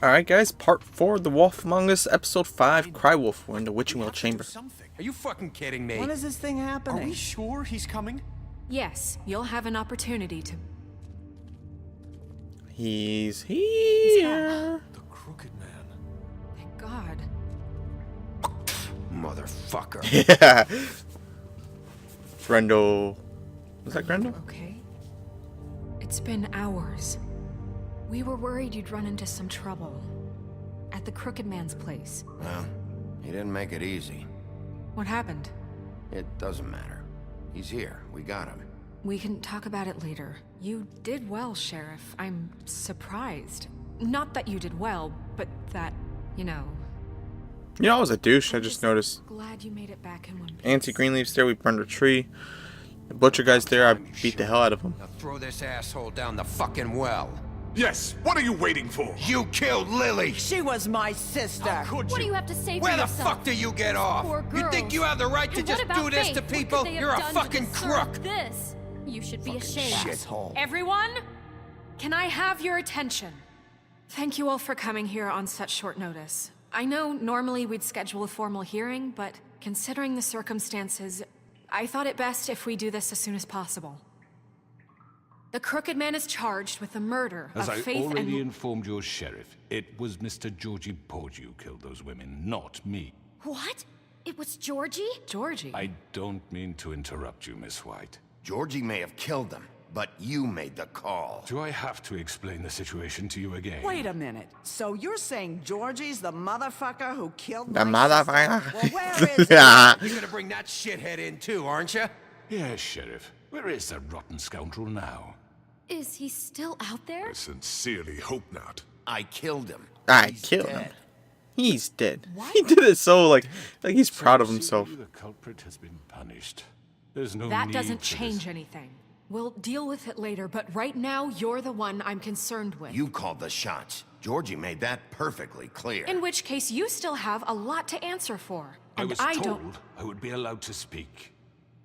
Alright guys, part 4 of The Wolf Among Us, episode 5, Cry Wolf. We're in the Witching Well Chamber. Are you fucking kidding me? When is this thing happening? Are we sure he's coming? Yes, you'll have an opportunity to... He's here. The Crooked Man. Thank God. Motherfucker. Yeah. Grendel. Was that Grendel? Okay. It's been hours. We were worried you'd run into some trouble. At the Crooked Man's place. Well, he didn't make it easy. What happened? It doesn't matter. He's here. We got him. We can talk about it later. You did well, Sheriff. I'm surprised. Not that you did well, but that, you know... You know, I was a douche. I just noticed. Glad you made it back in one piece. Auntie Greenleaf's there. We burned a tree. The butcher guy's there. I beat the hell out of him. Now throw this asshole down the fucking well. Yes, what are you waiting for? You killed Lily! She was my sister. How could What do you have to say for Where the yourself? fuck do you get off? Poor You think girls. you have the right to And just what about do this Faith? to What could people? they have You're a done to fucking deserve crook! This. You should be ashamed. Shithole. Everyone, can I have your attention? Thank you all for coming here on such short notice. I know normally we'd schedule a formal hearing, but considering the circumstances, I thought it best if we do this as soon as possible. The Crooked Man is charged with the murder As of I Faith already and... informed your sheriff, it was Mr. Georgie Porgy who killed those women, not me. What? It was Georgie? Georgie? I don't mean to interrupt you, Miss White. Georgie may have killed them, but you made the call. Do I have to explain the situation to you again? Wait a minute. So you're saying Georgie's the motherfucker who killed The my motherfucker. sister? Well, where is Yeah. You're gonna bring that shithead in too, aren't you? Yes, Sheriff. Where is that rotten scoundrel now? Is he still out there? I sincerely hope not. I killed him. I He's killed dead. him. He's dead. He did it so, like he's proud of So, himself. The culprit has been punished. There's no That need doesn't for this. change anything. We'll deal with it later, but right now, you're the one I'm concerned with. You called the shots. Georgie made that perfectly clear. In which case, you still have a lot to answer for. I And was I told don't... I would be allowed to speak.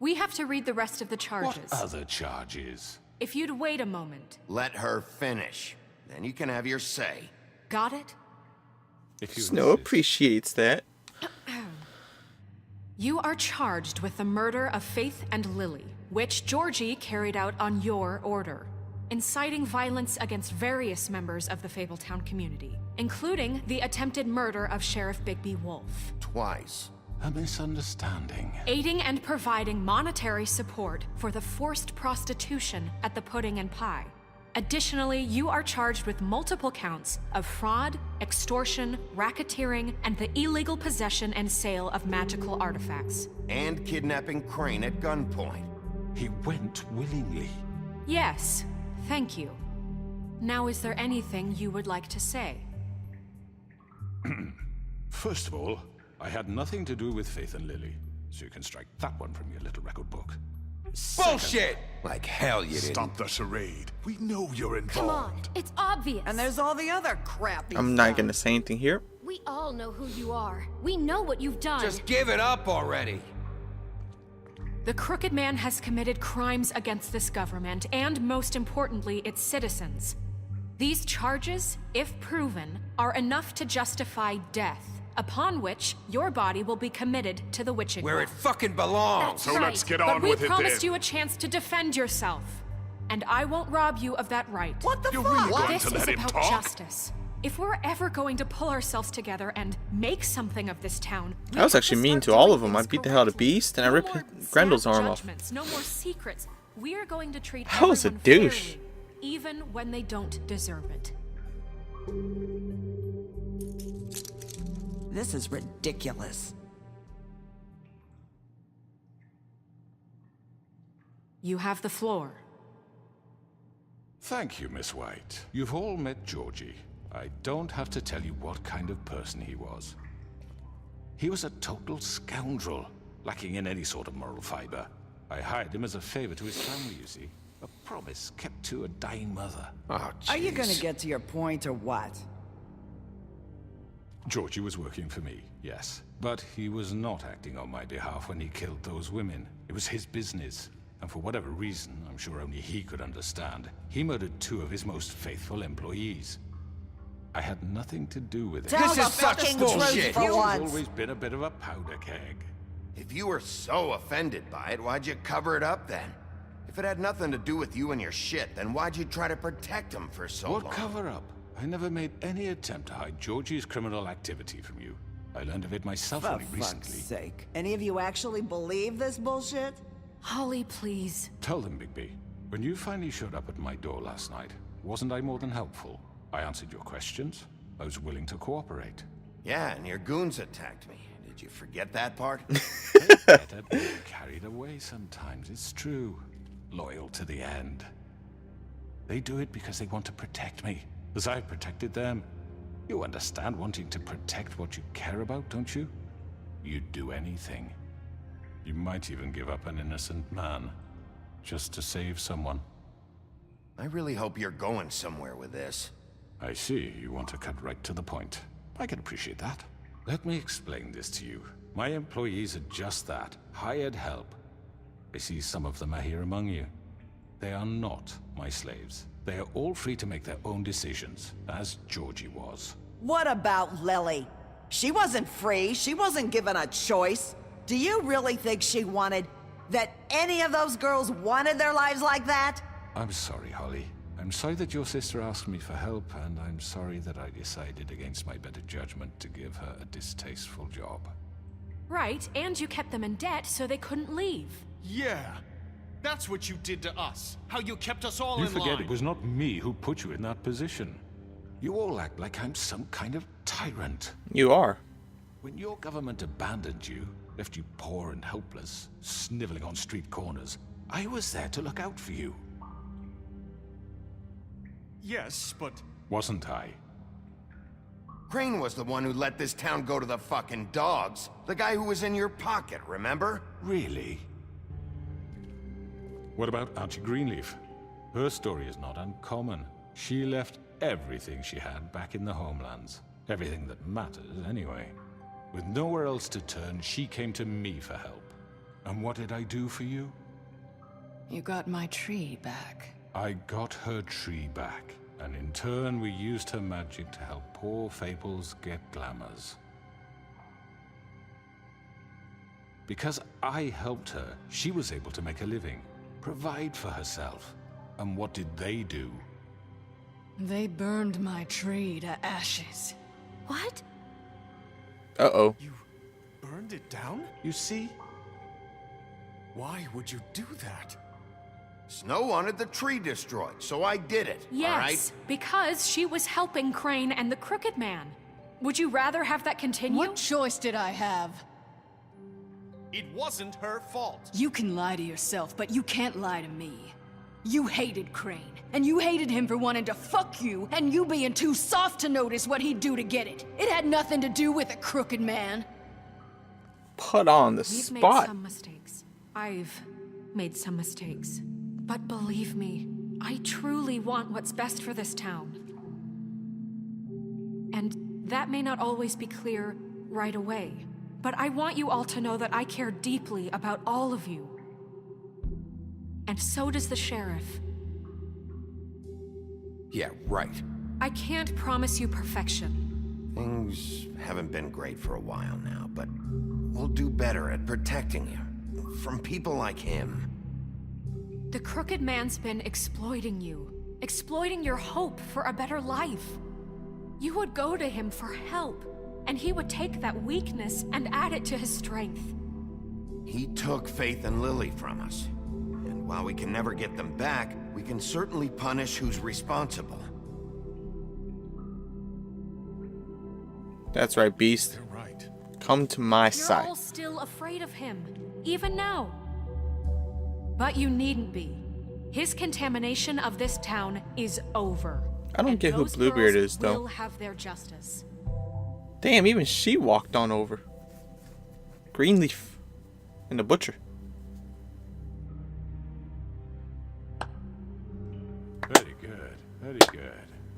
We have to read the rest of the What charges. other charges? If you'd wait a moment. Let her finish. Then you can have your say. Got it? If you Snow insist. appreciates that. You are charged with the murder of Faith and Lily, which Georgie carried out on your order, inciting violence against various members of the Fabletown community, including the attempted murder of Sheriff Bigby Wolf, Twice. A misunderstanding. aiding and providing monetary support for the forced prostitution at the Pudding and Pie. Additionally, you are charged with multiple counts of fraud, extortion, racketeering, and the illegal possession and sale of magical artifacts. And kidnapping Crane at gunpoint. He went willingly. Yes, thank you. Now, is there anything you would like to say? First of all, I had nothing to do with Faith and Lily, so you can strike that one from your little record book. Bullshit! Like hell you didn't. Stop the charade. We know you're Come on, involved. it's obvious. And there's all the other crap he's I'm not done. gonna say anything here. We all know who you are. We know what you've done. Just give it up already. The Crooked Man has committed crimes against this government and, most importantly, its citizens. These charges, if proven, are enough to justify death, upon which your body will be committed to the witching Where well. it fucking belongs. So let's get But on we with it promised then. you a chance to defend yourself, and I won't rob you of that right. What the You're fuck? really going This to is let him about talk? justice. If we're ever going to pull ourselves together and make something of this town, we I was have actually to mean start to all doing of them. I things beat the hell out of correctly. Beast, and I No ripped more Grendel's snap arm off. judgments, no more secrets. We are going to treat I was a everyone douche. fairly, even when they don't deserve it. This is ridiculous. You have the floor. Thank you, Miss White. You've all met Georgie. I don't have to tell you what kind of person he was. He was a total scoundrel, lacking in any sort of moral fiber. I hired him as a favor to his family, you see. A promise kept to a dying mother. Oh, Are you jeez. gonna get to your point or what? Georgie was working for me, yes. But he was not acting on my behalf when he killed those women. It was his business. And for whatever reason, I'm sure only he could understand, he murdered 2 of his most faithful employees. I had nothing to do with it. Tell This the is such fucking bullshit. truth for You've once. always been a bit of a powder keg. If you were so offended by it, why'd you cover it up then? If it had nothing to do with you and your shit, then why'd you try to protect him for so long? What cover-up? I never made any attempt to hide Georgie's criminal activity from you. I learned of it myself For only fuck's recently. sake. Any of you actually believe this bullshit? Holly, please. Tell them, Bigby. When you finally showed up at my door last night, wasn't I more than helpful? I answered your questions. I was willing to cooperate. Yeah, and your goons attacked me. Did you forget that part? Better being carried away sometimes, it's true. Loyal to the end. They do it because they want to protect me, as I've protected them. You understand wanting to protect what you care about, don't you? You'd do anything. You might even give up an innocent man, just to save someone. I really hope you're going somewhere with this. I see, you want to cut right to the point. I can appreciate that. Let me explain this to you. My employees are just that, hired help. I see some of them are here among you. They are not my slaves. They are all free to make their own decisions, as Georgie was. What about Lily? She wasn't free. She wasn't given a choice. Do you really think she wanted... that any of those girls wanted their lives like that? I'm sorry, Holly. I'm sorry that your sister asked me for help, and I'm sorry that I decided against my better judgment to give her a distasteful job. Right, and you kept them in debt so they couldn't leave. Yeah. That's what you did to us. How you kept us all You in forget line. it was not me who put you in that position. You all act like I'm some kind of tyrant. You are. When your government abandoned you, left you poor and helpless, sniveling on street corners, I was there to look out for you. Yes, but... Wasn't I? Crane was the one who let this town go to the fucking dogs. The guy who was in your pocket, remember? Really? What about Auntie Greenleaf? Her story is not uncommon. She left everything she had back in the homelands. Everything that matters, anyway. With nowhere else to turn, she came to me for help. And what did I do for you? You got my tree back. I got her tree back, and in turn we used her magic to help poor Fables get glamours. Because I helped her, she was able to make a living, provide for herself. And what did they do? They burned my tree to ashes. What? Uh-oh. You burned it down? You see? Why would you do that? Snow wanted the tree destroyed, so I did it, all right? Yes, because she was helping Crane and the Crooked Man. Would you rather have that continue? What choice did I have? It wasn't her fault. You can lie to yourself, but you can't lie to me. You hated Crane, and you hated him for wanting to fuck you, and you being too soft to notice what he'd do to get it. It had nothing to do with a crooked man. Put on the We've made spot. some mistakes. I've made some mistakes. But believe me, I truly want what's best for this town. And that may not always be clear right away, but I want you all to know that I care deeply about all of you. And so does the sheriff. Yeah, right. I can't promise you perfection. Things haven't been great for a while now, but we'll do better at protecting you. From people like him. The Crooked Man's been exploiting you, exploiting your hope for a better life. You would go to him for help, and he would take that weakness and add it to his strength. He took Faith and Lily from us. And while we can never get them back, we can certainly punish who's responsible. That's right, Beast. You're right. Come to my You're side. all still afraid of him, even now. But you needn't be. His contamination of this town is over. I don't and get who those Bluebeard girls is, though. will have their justice. Damn, even she walked on over. Greenleaf. And the butcher. Very good, very good.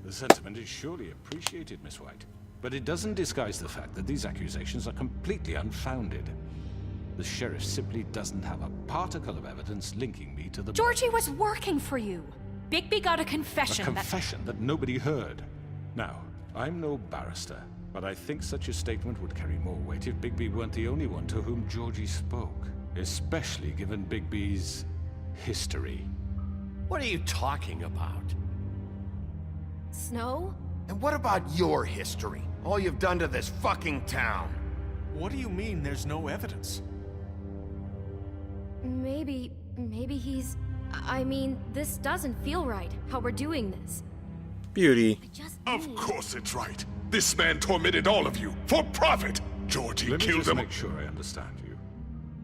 The sentiment is surely appreciated, Miss White. But it doesn't disguise the fact that these accusations are completely unfounded. The sheriff simply doesn't have a particle of evidence linking me to the... Georgie was working for you. Bigby got a confession A confession that nobody heard. Now, I'm no barrister, but I think such a statement would carry more weight if Bigby weren't the only one to whom Georgie spoke, especially given Bigby's history. What are you talking about? Snow? And what about your history? All you've done to this fucking town? What do you mean there's no evidence? Maybe he's... I mean, this doesn't feel right, how we're doing this. Beauty. I just Of need... course it's right. This man tormented all of you for profit. Georgie Let me killed just him. make sure I understand you.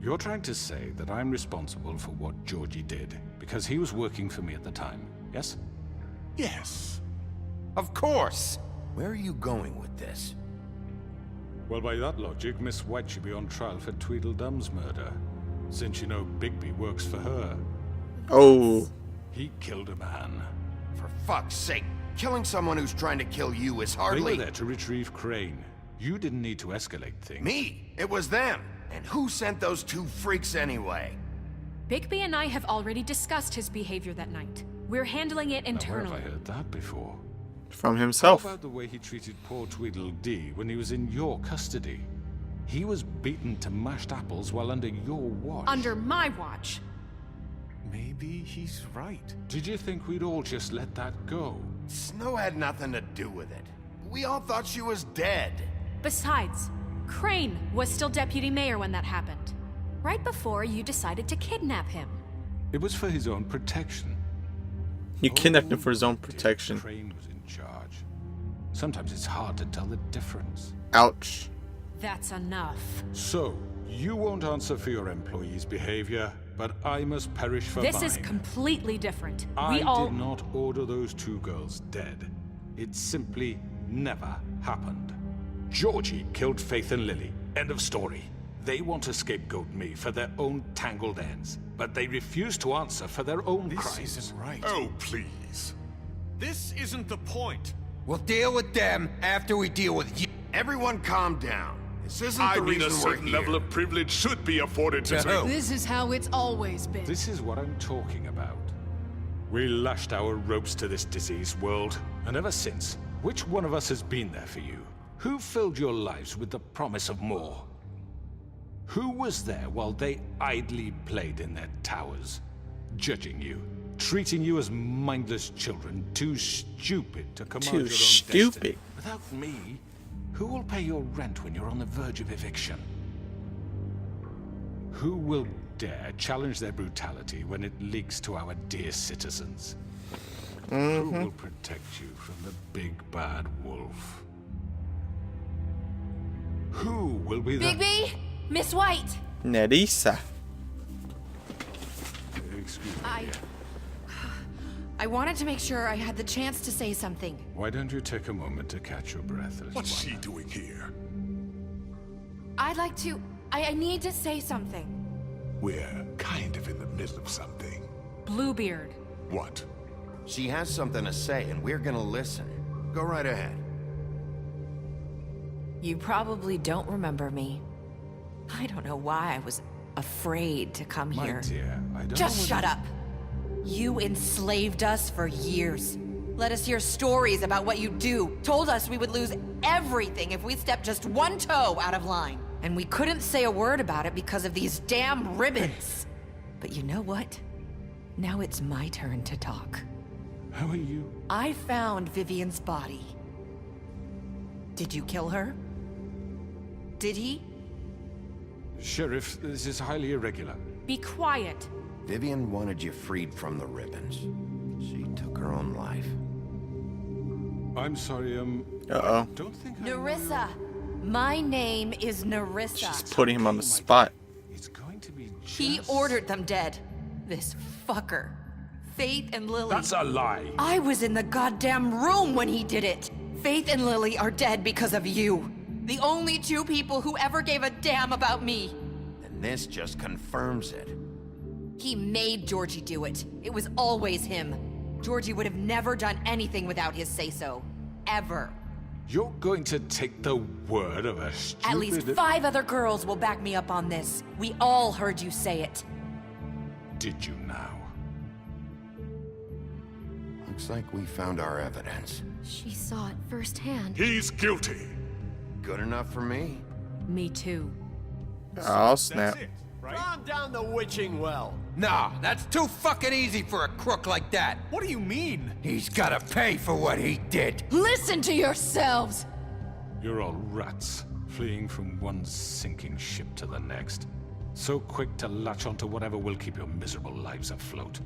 You're trying to say that I'm responsible for what Georgie did because he was working for me at the time, yes? Yes. Of course. Where are you going with this? Well, by that logic, Miss White should be on trial for Tweedledum's murder, since you know Bigby works for her. Oh. He killed a man. For fuck's sake, killing someone who's trying to kill you is They hardly... were there to retrieve Crane. You didn't need to escalate things. Me? It was them. And who sent those two freaks anyway? Bigby and I have already discussed his behavior that night. We're handling it Now, where internally. have I heard that before? From How himself. about the way he treated poor Tweedledee when he was in your custody? He was beaten to mashed apples while under your watch. Under my watch. Maybe he's right. Did you think we'd all just let that go? Snow had nothing to do with it. We all thought she was dead. Besides, Crane was still deputy mayor when that happened. Right before you decided to kidnap him. It was for his own protection. You kidnapped him for his own Dick protection. Crane was in charge. Sometimes it's hard to tell the difference. Ouch. That's enough. So, you won't answer for your employees' behavior, but I must perish for This mine. is completely different. I We all... did not order those two girls dead. It simply never happened. Georgie killed Faith and Lily. End of story. They want to scapegoat me for their own tangled ends, but they refuse to answer for their own This crimes. isn't right. Oh, please. This isn't the point. We'll deal with them after we deal with you. Everyone calm down. This isn't I the mean, reason a certain we're here. level of privilege should be afforded to To who? me. This is how it's always been. This is what I'm talking about. We lashed our ropes to this diseased world, and ever since, which one of us has been there for you? Who filled your lives with the promise of more? Who was there while they idly played in their towers, judging you, treating you as mindless children, too stupid to command your own stupid. destiny? Without me, who will pay your rent when you're on the verge of eviction? Who will dare challenge their brutality when it leaks to our dear citizens? Who will protect you from the big bad wolf? Who will be the... Bigby! Miss White! Nerissa. Excuse me. I wanted to make sure I had the chance to say something. Why don't you take a moment to catch your breath, little What's one? she doing here? I'd like to... I need to say something. We're kind of in the middle of something. Bluebeard. What? She has something to say, and we're gonna listen. Go right ahead. You probably don't remember me. I don't know why I was afraid to come My here. dear, I don't Just know shut up. You enslaved us for years. Let us hear stories about what you do. Told us we would lose everything if we stepped just one toe out of line. And we couldn't say a word about it because of these damn ribbons. But you know what? Now it's my turn to talk. How are you? I found Vivian's body. Did you kill her? Did he? Sheriff, this is highly irregular. Be quiet. Vivian wanted you freed from the ribbons. She took her own life. I'm sorry, Uh-oh. I don't think I... Nerissa. My name is Nerissa. She's putting him on the spot. It's going to be just... He ordered them dead. This fucker. Faith and Lily. That's a lie. I was in the goddamn room when he did it. Faith and Lily are dead because of you. The only two people who ever gave a damn about me. And this just confirms it. He made Georgie do it. It was always him. Georgie would have never done anything without his say-so. Ever. You're going to take the word of a stupid... At least 5 other girls will back me up on this. We all heard you say it. Did you now? Looks like we found our evidence. She saw it firsthand. He's guilty. Good enough for me. Me too. Oh, snap. Calm down the witching well. Nah, that's too fucking easy for a crook like that. What do you mean? He's gotta pay for what he did. Listen to yourselves! You're all rats, fleeing from one sinking ship to the next. So quick to latch onto whatever will keep your miserable lives afloat.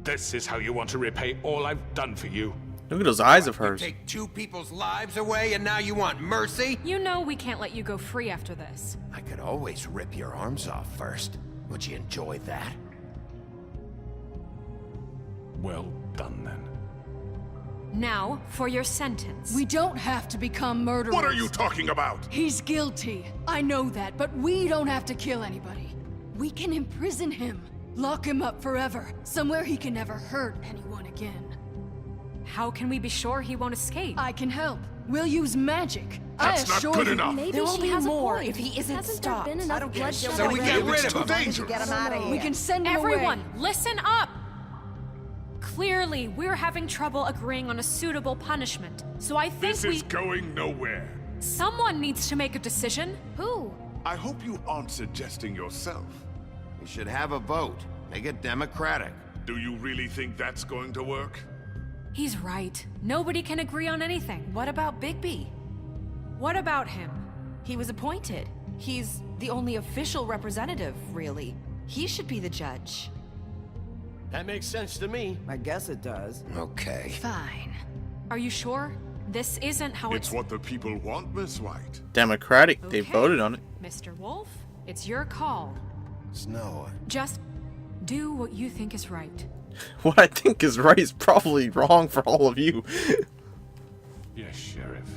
This is how you want to repay all I've done for you. Look at those eyes of You hers. take two people's lives away and now you want mercy? You know we can't let you go free after this. I could always rip your arms off first. Would you enjoy that? Well done, then. Now, for your sentence. We don't have to become murderers. What are you talking about? He's guilty. I know that, but we don't have to kill anybody. We can imprison him. Lock him up forever. Somewhere he can never hurt anyone again. How can we be sure he won't escape? I can help. We'll use magic. That's I not assure good you. enough. Maybe There will she be has more a point. if he isn't Hasn't stopped. there been I enough don't get bloodshed it. So we already? get rid It's of too him. dangerous. Get him out of here. We can send him Everyone, away. listen up! Clearly, we're having trouble agreeing on a suitable punishment. So I think This is going nowhere. someone needs to make a decision. Who? I hope you aren't suggesting yourself. We should have a vote. Make it democratic. Do you really think that's going to work? He's right. Nobody can agree on anything. What about Bigby? What about him? He was appointed. He's the only official representative, really. He should be the judge. That makes sense to me. I guess it does. Okay. Fine. Are you sure? This isn't how It's what the people want, Miss White. Democratic. They Okay. voted on it. Mr. Wolf, it's your call. Snow. Just do what you think is right. What I think is right is probably wrong for all of you. Yes, Sheriff.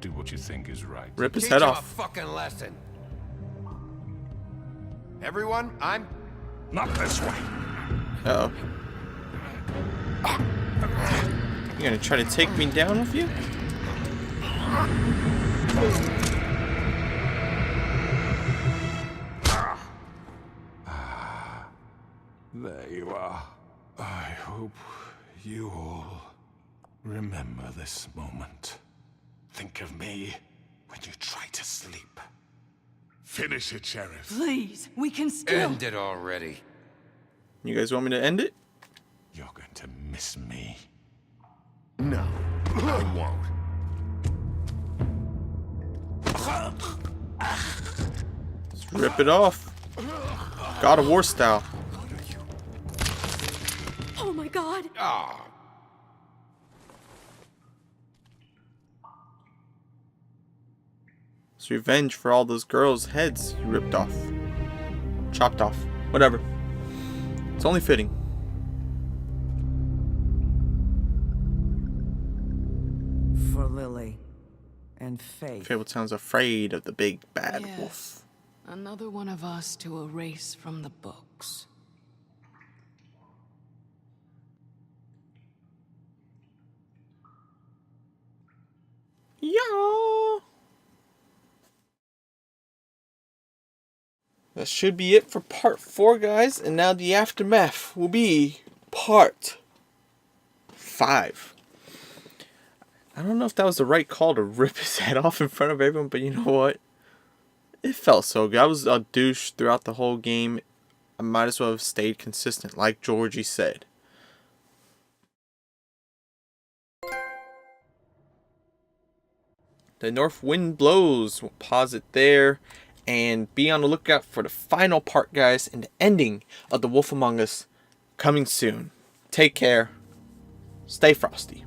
Do what you think is right. Rip his Teach head him a off. fucking lesson. Everyone, I'm... Not this way. Uh-oh. You gonna try to take me down with you? There you are. I hope you all remember this moment. Think of me when you try to sleep. Finish it, Sheriff. Please, we can still. End it already. You guys want me to end it? You're going to miss me. No, I won't. Just rip it off. God of War style. Oh my god. Ah. It's revenge for all those girls' heads you ripped off. Chopped off. Whatever. It's only fitting. For Lily and Faith. Fable sounds afraid of the big bad Yes. wolf. Another one of us to erase from the books. Yeah. That should be it for part 4, guys. And now the aftermath will be part 5. I don't know if that was the right call to rip his head off in front of everyone, but you know what? It felt so good. I was a douche throughout the whole game. I might as well have stayed consistent, like Georgie said. The north wind blows. We'll pause it there. And be on the lookout for the final part, guys, and the ending of The Wolf Among Us coming soon. Take care. Stay frosty.